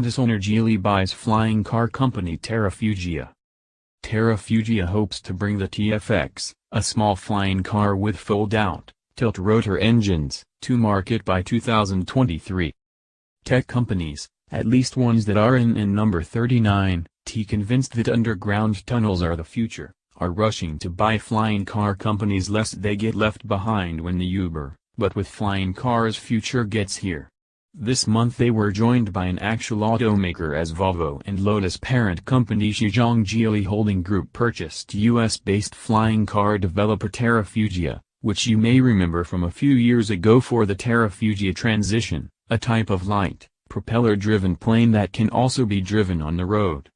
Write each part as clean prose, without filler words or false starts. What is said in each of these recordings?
VolvoLotus owner Geely buys flying car company Terrafugia. Terrafugia hopes to bring the TFX, a small flying car with fold-out, tilt-rotor engines, to market by 2023. Tech companies, at least ones that are in number 39, convinced that underground tunnels are the future, are rushing to buy flying car companies lest they get left behind when the Uber, but with flying cars future gets here. This month they were joined by an actual automaker as Volvo and Lotus parent company Zhejiang Geely Holding Group purchased US-based flying car developer Terrafugia, which you may remember from a few years ago for the Terrafugia Transition, a type of light, propeller-driven plane that can also be driven on the road.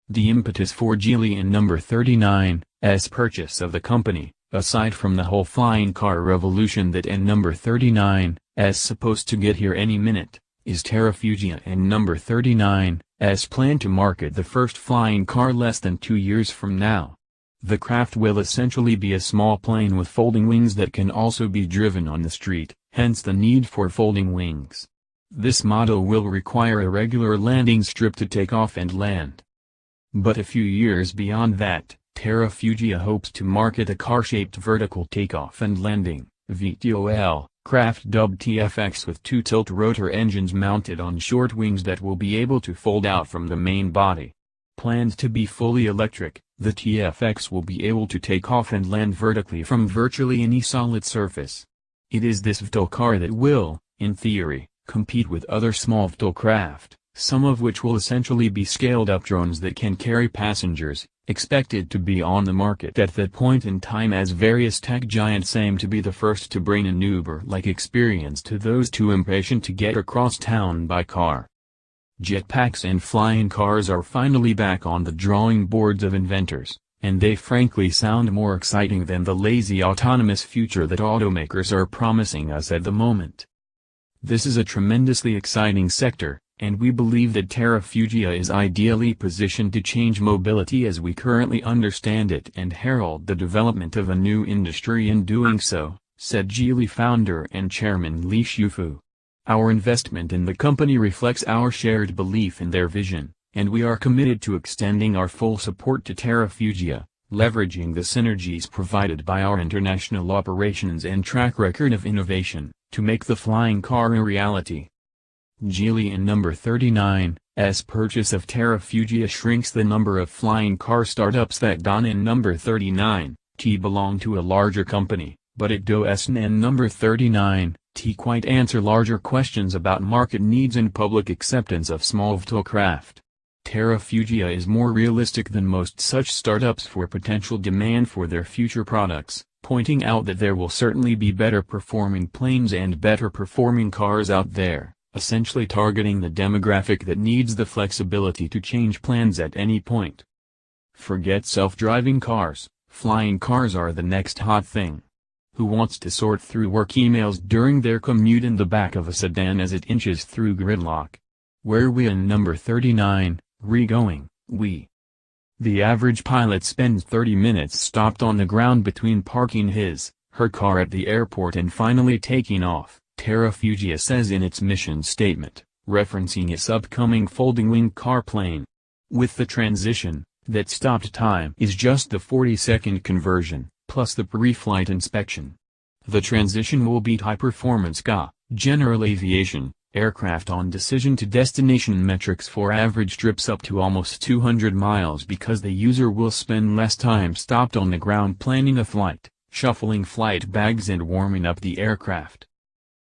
The impetus for Geely in number 39's purchase of the company, aside from the whole flying car revolution that in number 39's supposed to get here any minute, is Terrafugia and number 39's plan to market the first flying car less than 2 years from now. The craft will essentially be a small plane with folding wings that can also be driven on the street, hence the need for folding wings. This model will require a regular landing strip to take off and land. But a few years beyond that, Terrafugia hopes to market a car-shaped vertical takeoff and landing (VTOL) craft dubbed TFX with 2 tilt-rotor engines mounted on short wings that will be able to fold out from the main body. Planned to be fully electric, the TFX will be able to take off and land vertically from virtually any solid surface. It is this VTOL car that will, in theory, compete with other small VTOL craft, some of which will essentially be scaled-up drones that can carry passengers, expected to be on the market at that point in time as various tech giants aim to be the first to bring an Uber-like experience to those too impatient to get across town by car. Jetpacks and flying cars are finally back on the drawing boards of inventors, and they frankly sound more exciting than the lazy autonomous future that automakers are promising us at the moment. This is a tremendously exciting sector, and we believe that Terrafugia is ideally positioned to change mobility as we currently understand it and herald the development of a new industry in doing so, said Geely founder and chairman Li Shufu. Our investment in the company reflects our shared belief in their vision, and we are committed to extending our full support to Terrafugia, leveraging the synergies provided by our international operations and track record of innovation, to make the flying car a reality. Geely in number 39's purchase of Terrafugia shrinks the number of flying car startups that don in number 39 belong to a larger company, but it does in number 39 quite answer larger questions about market needs and public acceptance of small VTOL craft. Terrafugia is more realistic than most such startups for potential demand for their future products, pointing out that there will certainly be better performing planes and better performing cars out there, essentially targeting the demographic that needs the flexibility to change plans at any point. Forget self-driving cars, flying cars are the next hot thing. Who wants to sort through work emails during their commute in the back of a sedan as it inches through gridlock? Where we in number 39, going, we. The average pilot spends 30 minutes stopped on the ground between parking her car at the airport and finally taking off, Terrafugia says in its mission statement, referencing its upcoming folding-wing car plane. With the transition, that stopped time is just the 40-second conversion, plus the pre-flight inspection. The transition will beat high-performance general aviation, aircraft on decision-to-destination metrics for average trips up to almost 200 miles because the user will spend less time stopped on the ground planning a flight, shuffling flight bags and warming up the aircraft.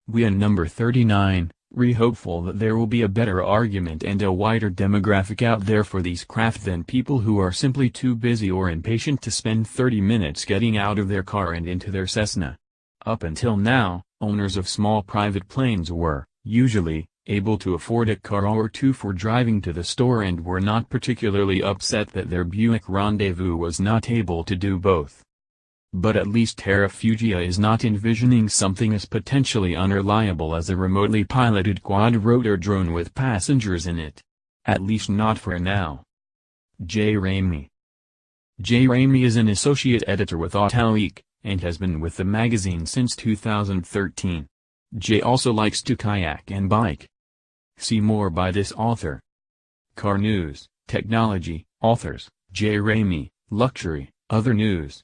We in number 39, hopeful that there will be a better argument and a wider demographic out there for these craft than people who are simply too busy or impatient to spend 30 minutes getting out of their car and into their Cessna. Up until now, owners of small private planes were, usually, able to afford a car or two for driving to the store and were not particularly upset that their Buick Rendezvous was not able to do both. But at least Terrafugia is not envisioning something as potentially unreliable as a remotely piloted quad-rotor drone with passengers in it. At least not for now. J. Ramey. J. Ramey is an associate editor with AutoWeek, and has been with the magazine since 2013. Jay also likes to kayak and bike. See more by this author. Car news, technology, authors, J. Ramey, luxury, other news.